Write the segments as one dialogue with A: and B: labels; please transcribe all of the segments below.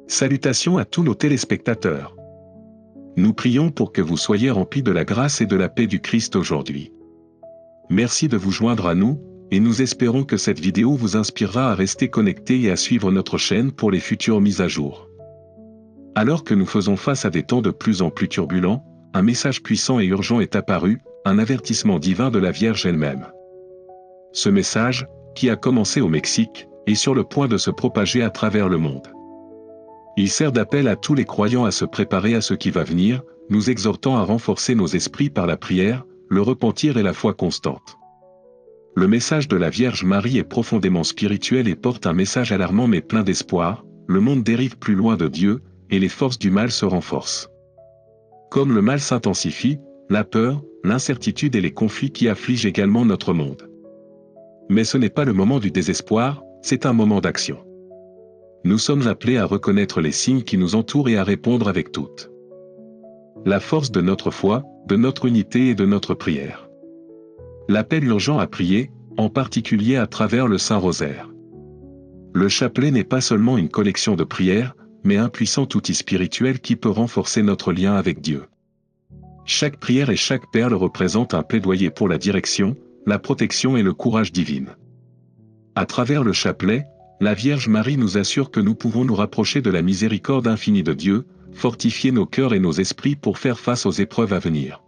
A: Salutations à tous nos téléspectateurs. Nous prions pour que vous soyez remplis de la grâce et de la paix du Christ aujourd'hui. Merci de vous joindre à nous, et nous espérons que cette vidéo vous inspirera à rester connecté et à suivre notre chaîne pour les futures mises à jour. Alors que nous faisons face à des temps de plus en plus turbulents, un message puissant et urgent est apparu, un avertissement divin de la Vierge elle-même. Ce message, qui a commencé au Mexique, est sur le point de se propager à travers le monde. Il sert d'appel à tous les croyants à se préparer à ce qui va venir, nous exhortant à renforcer nos esprits par la prière, le repentir et la foi constante. Le message de la Vierge Marie est profondément spirituel et porte un message alarmant mais plein d'espoir. Le monde dérive plus loin de Dieu, et les forces du mal se renforcent. Comme le mal s'intensifie, la peur, l'incertitude et les conflits qui affligent également notre monde. Mais ce n'est pas le moment du désespoir, c'est un moment d'action. Nous sommes appelés à reconnaître les signes qui nous entourent et à répondre avec toute la force de notre foi, de notre unité et de notre prière. L'appel urgent à prier, en particulier à travers le Saint-Rosaire. Le chapelet n'est pas seulement une collection de prières, mais un puissant outil spirituel qui peut renforcer notre lien avec Dieu. Chaque prière et chaque perle représentent un plaidoyer pour la direction, la protection et le courage divin. À travers le chapelet, la Vierge Marie nous assure que nous pouvons nous rapprocher de la miséricorde infinie de Dieu, fortifier nos cœurs et nos esprits pour faire face aux épreuves à venir.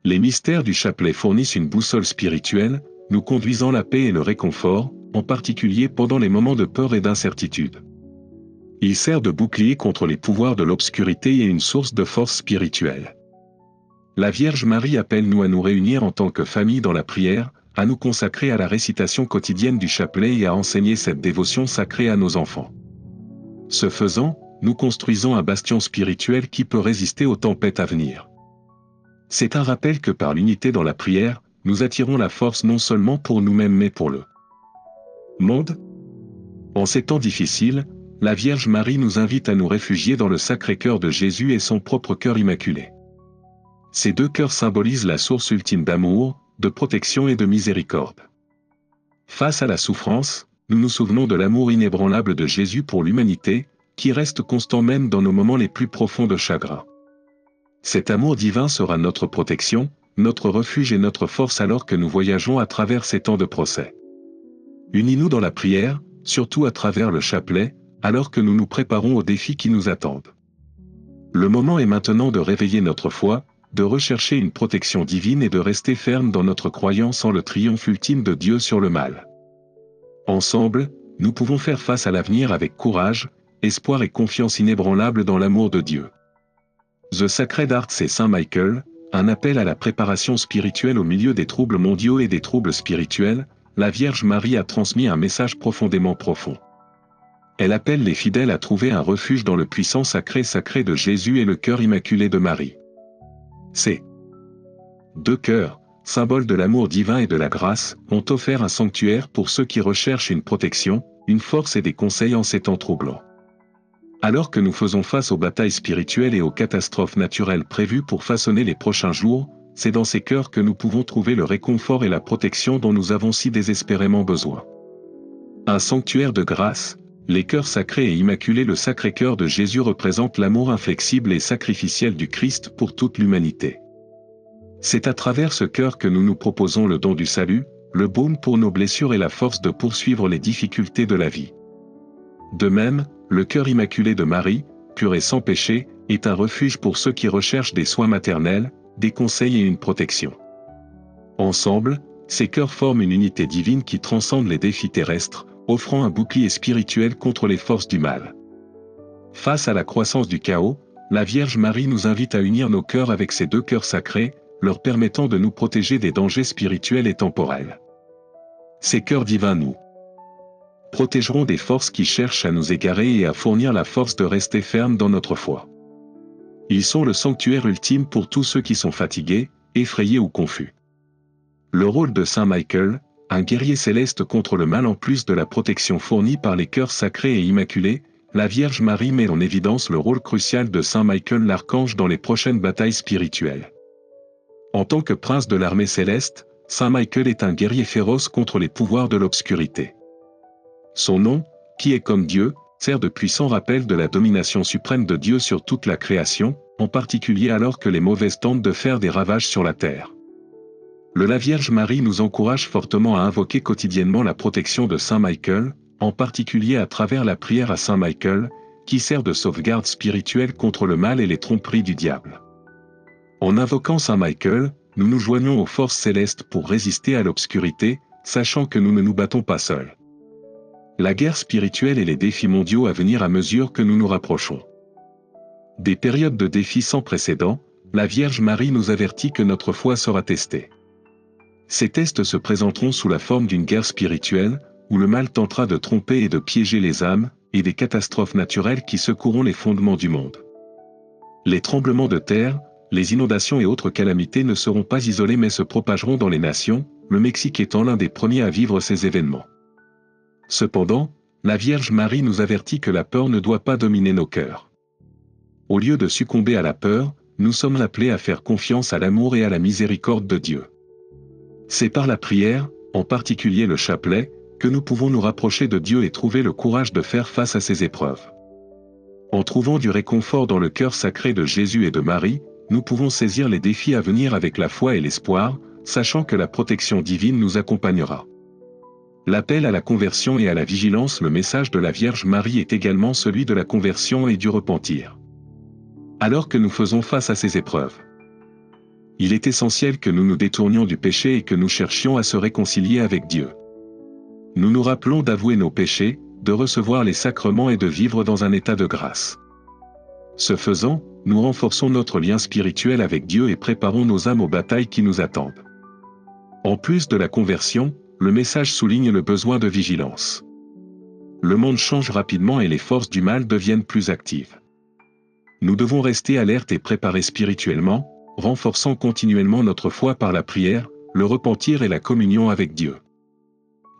A: Les mystères du chapelet fournissent une boussole spirituelle, nous conduisant la paix et le réconfort, en particulier pendant les moments de peur et d'incertitude. Il sert de bouclier contre les pouvoirs de l'obscurité et une source de force spirituelle. La Vierge Marie appelle-nous à nous réunir en tant que famille dans la prière, à nous consacrer à la récitation quotidienne du chapelet et à enseigner cette dévotion sacrée à nos enfants. Ce faisant, nous construisons un bastion spirituel qui peut résister aux tempêtes à venir. C'est un rappel que par l'unité dans la prière, nous attirons la force non seulement pour nous-mêmes mais pour le monde. En ces temps difficiles, la Vierge Marie nous invite à nous réfugier dans le Sacré-Cœur de Jésus et son propre cœur immaculé. Ces deux cœurs symbolisent la source ultime d'amour, de protection et de miséricorde. Face à la souffrance, nous nous souvenons de l'amour inébranlable de Jésus pour l'humanité, qui reste constant même dans nos moments les plus profonds de chagrin. Cet amour divin sera notre protection, notre refuge et notre force alors que nous voyageons à travers ces temps de procès. Unis-nous dans la prière, surtout à travers le chapelet, alors que nous nous préparons aux défis qui nous attendent. Le moment est maintenant de réveiller notre foi, de rechercher une protection divine et de rester ferme dans notre croyance en le triomphe ultime de Dieu sur le mal. Ensemble, nous pouvons faire face à l'avenir avec courage, espoir et confiance inébranlable dans l'amour de Dieu. The Sacred Heart et Saint Michael, un appel à la préparation spirituelle au milieu des troubles mondiaux et des troubles spirituels, la Vierge Marie a transmis un message profondément profond. Elle appelle les fidèles à trouver un refuge dans le puissant sacré de Jésus et le cœur immaculé de Marie. Ces deux cœurs, symboles de l'amour divin et de la grâce, ont offert un sanctuaire pour ceux qui recherchent une protection, une force et des conseils en ces temps troublants. Alors que nous faisons face aux batailles spirituelles et aux catastrophes naturelles prévues pour façonner les prochains jours, c'est dans ces cœurs que nous pouvons trouver le réconfort et la protection dont nous avons si désespérément besoin. Un sanctuaire de grâce, les cœurs sacrés et immaculés, le Sacré-Cœur de Jésus représente l'amour inflexible et sacrificiel du Christ pour toute l'humanité. C'est à travers ce cœur que nous nous proposons le don du salut, le baume pour nos blessures et la force de poursuivre les difficultés de la vie. De même, le cœur immaculé de Marie, pur et sans péché, est un refuge pour ceux qui recherchent des soins maternels, des conseils et une protection. Ensemble, ces cœurs forment une unité divine qui transcende les défis terrestres, offrant un bouclier spirituel contre les forces du mal. Face à la croissance du chaos, la Vierge Marie nous invite à unir nos cœurs avec ces deux cœurs sacrés, leur permettant de nous protéger des dangers spirituels et temporels. Ces cœurs divins nous protégeront des forces qui cherchent à nous égarer et à fournir la force de rester ferme dans notre foi. Ils sont le sanctuaire ultime pour tous ceux qui sont fatigués, effrayés ou confus. Le rôle de Saint Michael, un guerrier céleste contre le mal en plus de la protection fournie par les cœurs sacrés et immaculés, la Vierge Marie met en évidence le rôle crucial de Saint Michael l'archange dans les prochaines batailles spirituelles. En tant que prince de l'armée céleste, Saint Michael est un guerrier féroce contre les pouvoirs de l'obscurité. Son nom, qui est comme Dieu, sert de puissant rappel de la domination suprême de Dieu sur toute la création, en particulier alors que les mauvaises tentent de faire des ravages sur la terre. La Vierge Marie nous encourage fortement à invoquer quotidiennement la protection de Saint Michael, en particulier à travers la prière à Saint Michael, qui sert de sauvegarde spirituelle contre le mal et les tromperies du diable. En invoquant Saint Michael, nous nous joignons aux forces célestes pour résister à l'obscurité, sachant que nous ne nous battons pas seuls. La guerre spirituelle et les défis mondiaux à venir à mesure que nous nous rapprochons. Des périodes de défis sans précédent, la Vierge Marie nous avertit que notre foi sera testée. Ces tests se présenteront sous la forme d'une guerre spirituelle, où le mal tentera de tromper et de piéger les âmes, et des catastrophes naturelles qui secoueront les fondements du monde. Les tremblements de terre, les inondations et autres calamités ne seront pas isolés mais se propageront dans les nations, le Mexique étant l'un des premiers à vivre ces événements. Cependant, la Vierge Marie nous avertit que la peur ne doit pas dominer nos cœurs. Au lieu de succomber à la peur, nous sommes appelés à faire confiance à l'amour et à la miséricorde de Dieu. C'est par la prière, en particulier le chapelet, que nous pouvons nous rapprocher de Dieu et trouver le courage de faire face à ces épreuves. En trouvant du réconfort dans le cœur sacré de Jésus et de Marie, nous pouvons saisir les défis à venir avec la foi et l'espoir, sachant que la protection divine nous accompagnera. L'appel à la conversion et à la vigilance. Le message de la Vierge Marie est également celui de la conversion et du repentir. Alors que nous faisons face à ces épreuves, il est essentiel que nous nous détournions du péché et que nous cherchions à se réconcilier avec Dieu. Nous nous rappelons d'avouer nos péchés, de recevoir les sacrements et de vivre dans un état de grâce. Ce faisant, nous renforçons notre lien spirituel avec Dieu et préparons nos âmes aux batailles qui nous attendent. En plus de la conversion, le message souligne le besoin de vigilance. Le monde change rapidement et les forces du mal deviennent plus actives. Nous devons rester alertes et préparés spirituellement, renforçant continuellement notre foi par la prière, le repentir et la communion avec Dieu.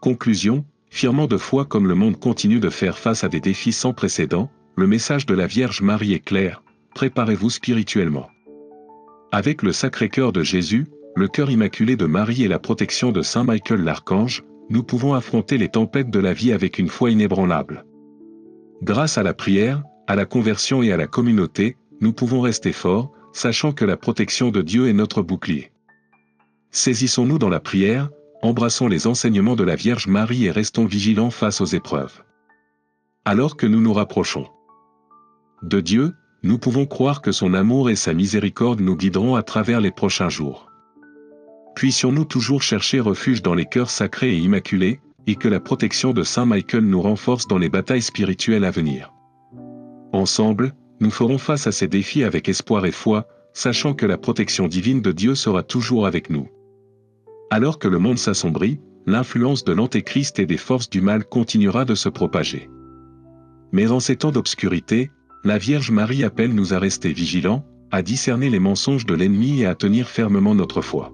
A: Conclusion, firmant de foi comme le monde continue de faire face à des défis sans précédent, le message de la Vierge Marie est clair, préparez-vous spirituellement. Avec le Sacré-Cœur de Jésus, le cœur immaculé de Marie et la protection de Saint Michael l'Archange, nous pouvons affronter les tempêtes de la vie avec une foi inébranlable. Grâce à la prière, à la conversion et à la communauté, nous pouvons rester forts, sachant que la protection de Dieu est notre bouclier. Saisissons-nous dans la prière, embrassons les enseignements de la Vierge Marie et restons vigilants face aux épreuves. Alors que nous nous rapprochons de Dieu, nous pouvons croire que son amour et sa miséricorde nous guideront à travers les prochains jours. Puissions-nous toujours chercher refuge dans les cœurs sacrés et immaculés, et que la protection de Saint Michael nous renforce dans les batailles spirituelles à venir. Ensemble, nous ferons face à ces défis avec espoir et foi, sachant que la protection divine de Dieu sera toujours avec nous. Alors que le monde s'assombrit, l'influence de l'Antéchrist et des forces du mal continuera de se propager. Mais en ces temps d'obscurité, la Vierge Marie appelle nous à rester vigilants, à discerner les mensonges de l'ennemi et à tenir fermement notre foi.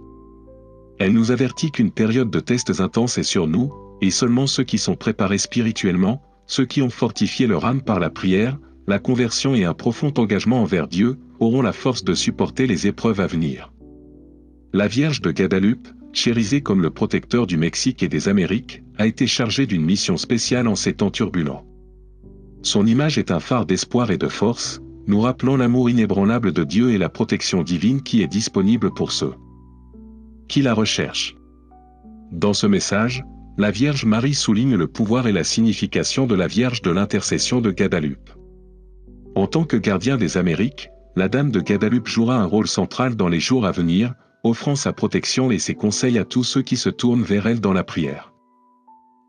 A: Elle nous avertit qu'une période de tests intenses est sur nous, et seulement ceux qui sont préparés spirituellement, ceux qui ont fortifié leur âme par la prière, la conversion et un profond engagement envers Dieu, auront la force de supporter les épreuves à venir. La Vierge de Guadalupe, chérisée comme le protecteur du Mexique et des Amériques, a été chargée d'une mission spéciale en ces temps turbulents. Son image est un phare d'espoir et de force, nous rappelant l'amour inébranlable de Dieu et la protection divine qui est disponible pour ceux qui la recherchent. Dans ce message, la Vierge Marie souligne le pouvoir et la signification de la Vierge de l'Intercession de Guadalupe. En tant que gardien des Amériques, la Dame de Guadalupe jouera un rôle central dans les jours à venir, offrant sa protection et ses conseils à tous ceux qui se tournent vers elle dans la prière.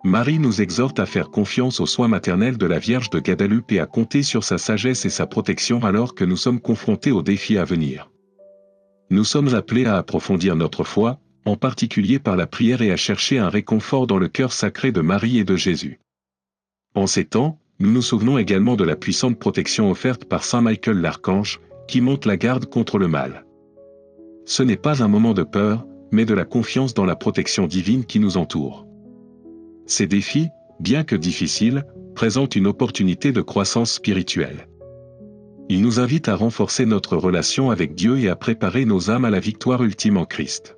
A: Marie nous exhorte à faire confiance aux soins maternels de la Vierge de Guadalupe et à compter sur sa sagesse et sa protection alors que nous sommes confrontés aux défis à venir. Nous sommes appelés à approfondir notre foi, en particulier par la prière et à chercher un réconfort dans le cœur sacré de Marie et de Jésus. En ces temps, nous nous souvenons également de la puissante protection offerte par Saint Michael l'Archange, qui monte la garde contre le mal. Ce n'est pas un moment de peur, mais de la confiance dans la protection divine qui nous entoure. Ces défis, bien que difficiles, présentent une opportunité de croissance spirituelle. Ils nous invitent à renforcer notre relation avec Dieu et à préparer nos âmes à la victoire ultime en Christ.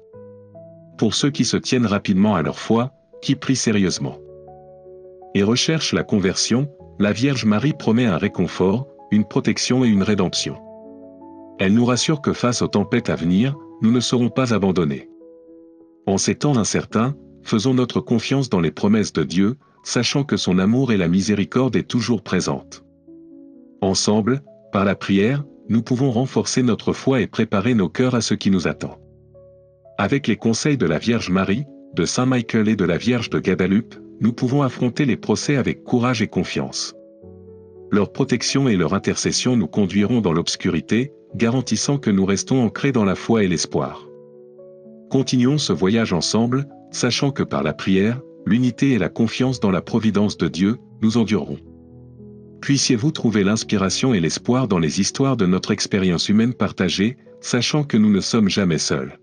A: Pour ceux qui se tiennent rapidement à leur foi, qui prient sérieusement et recherchent la conversion, la Vierge Marie promet un réconfort, une protection et une rédemption. Elle nous rassure que face aux tempêtes à venir, nous ne serons pas abandonnés. En ces temps incertains, faisons notre confiance dans les promesses de Dieu, sachant que son amour et la miséricorde est toujours présente. Ensemble, par la prière, nous pouvons renforcer notre foi et préparer nos cœurs à ce qui nous attend. Avec les conseils de la Vierge Marie, de Saint Michael et de la Vierge de Guadalupe, nous pouvons affronter les procès avec courage et confiance. Leur protection et leur intercession nous conduiront dans l'obscurité, garantissant que nous restons ancrés dans la foi et l'espoir. Continuons ce voyage ensemble, sachant que par la prière, l'unité et la confiance dans la providence de Dieu, nous endurerons. Puissiez-vous trouver l'inspiration et l'espoir dans les histoires de notre expérience humaine partagée, sachant que nous ne sommes jamais seuls.